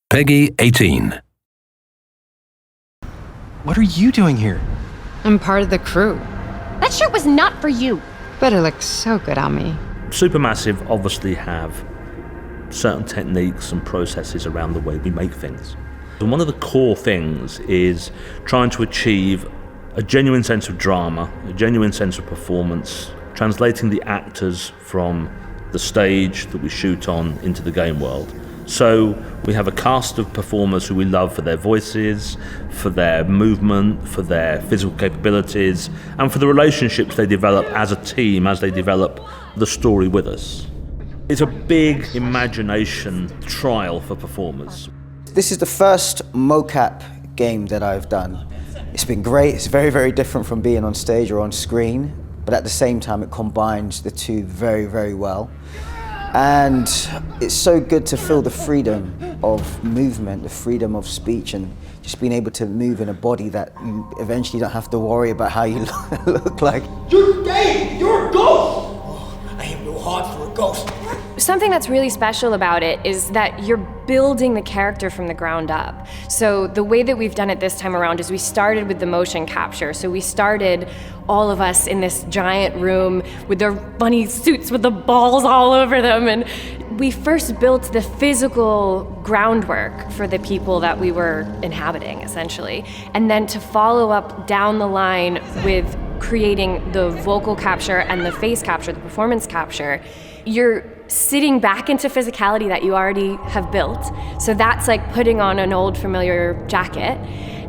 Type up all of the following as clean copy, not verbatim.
Peggy 18. What are you doing here? I'm part of the crew. That shirt was not for you. But it looks so good on me. Supermassive obviously have certain techniques and processes around the way we make things. And one of the core things is trying to achieve a genuine sense of drama, a genuine sense of performance, translating the actors from the stage that we shoot on into the game world. So we have a cast of performers who we love for their voices, for their movement, for their physical capabilities, and for the relationships they develop as a team, as they develop the story with us. It's a big imagination trial for performers. This is the first mocap game that I've done. It's been great. It's very, very different from being on stage or on screen, but at the same time it combines the two very, very well. And it's so good to feel the freedom of movement, the freedom of speech, and just being able to move in a body that you eventually don't have to worry about how you look like. You're gay! You're a ghost! Oh, I am no heart for a ghost. Something that's really special about it is that you're building the character from the ground up. So the way that we've done it this time around is we started with the motion capture. So we started all of us in this giant room with their funny suits with the balls all over them. And we first built the physical groundwork for the people that we were inhabiting, essentially. And then to follow up down the line with creating the vocal capture and the face capture, the performance capture, you're sitting back into physicality that you already have built. So that's like putting on an old familiar jacket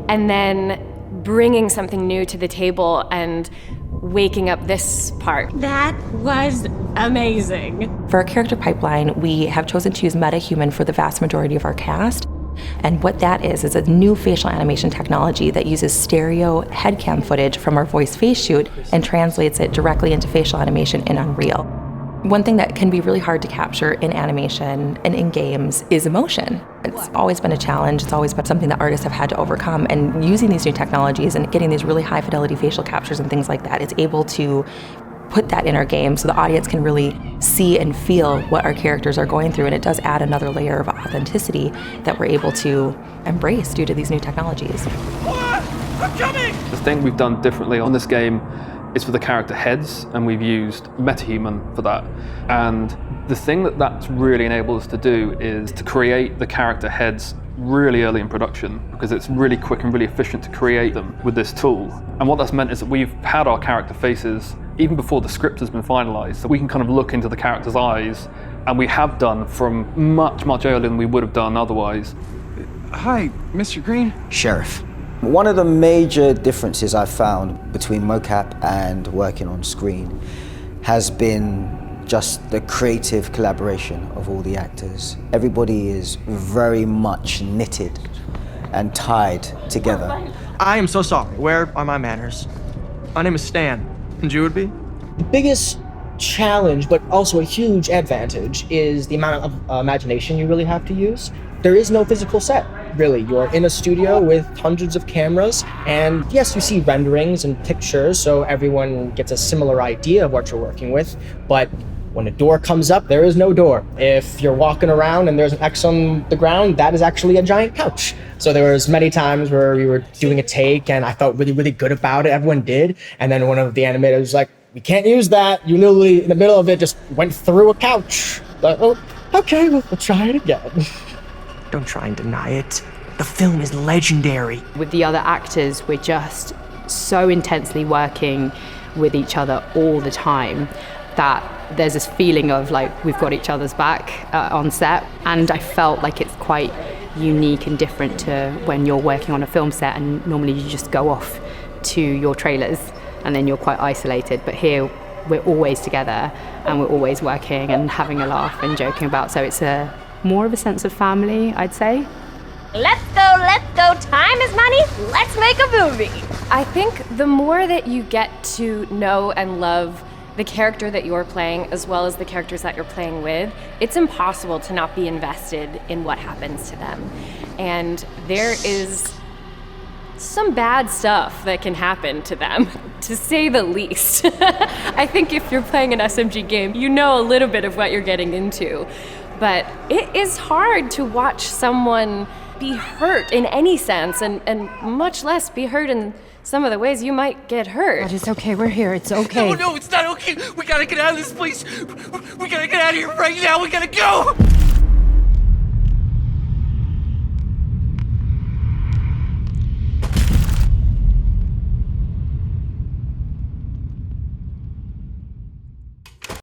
and then bringing something new to the table and waking up this part. That was amazing. For our character pipeline, we have chosen to use metahuman for the vast majority of our cast. And what that is a new facial animation technology that uses stereo headcam footage from our voice face shoot and translates it directly into facial animation in Unreal. One thing that can be really hard to capture in animation and in games is emotion. It's always been a challenge. It's always been something that artists have had to overcome. And using these new technologies and getting these really high fidelity facial captures and things like that, it's able to put that in our game so the audience can really see and feel what our characters are going through. And it does add another layer of authenticity that we're able to embrace due to these new technologies. I'm coming! The thing we've done differently on this game is for the character heads, and we've used metahuman for that. And the thing that that's really enabled us to do is to create the character heads really early in production, because it's really quick and really efficient to create them with this tool. And what that's meant is that we've had our character faces even before the script has been finalized, so we can kind of look into the character's eyes, and we have done from much, much earlier than we would have done otherwise. Hi, Mr. Green. Sheriff. One of the major differences I've found between mocap and working on screen has been just the creative collaboration of all the actors. Everybody is very much knitted and tied together. I am so sorry. Where are my manners? My name is Stan, and you would be? The biggest challenge, but also a huge advantage, is the amount of imagination you really have to use. There is no physical set, really. You're in a studio with hundreds of cameras, and yes, you see renderings and pictures, so everyone gets a similar idea of what you're working with, but when a door comes up, there is no door. If you're walking around and there's an X on the ground, that is actually a giant couch. So there was many times where we were doing a take and I felt really, really good about it, everyone did, and then one of the animators was like, we can't use that, you literally, in the middle of it, just went through a couch. Like, oh, okay, we'll try it again. Don't try and deny it. The film is legendary. With the other actors, we're just so intensely working with each other all the time that there's this feeling of like we've got each other's back on set. And I felt like it's quite unique and different to when you're working on a film set and normally you just go off to your trailers and then you're quite isolated. But here we're always together and we're always working and having a laugh and joking about. So it's more of a sense of family, I'd say. Let's go, time is money, let's make a movie. I think the more that you get to know and love the character that you're playing as well as the characters that you're playing with, it's impossible to not be invested in what happens to them. And there is some bad stuff that can happen to them, to say the least. I think if you're playing an SMG game, you know a little bit of what you're getting into. but it is hard to watch someone be hurt in any sense, and much less be hurt in some of the ways you might get hurt. But it's okay, we're here, it's okay. No, it's not okay. We gotta get out of this place. We gotta get out of here right now. We gotta go.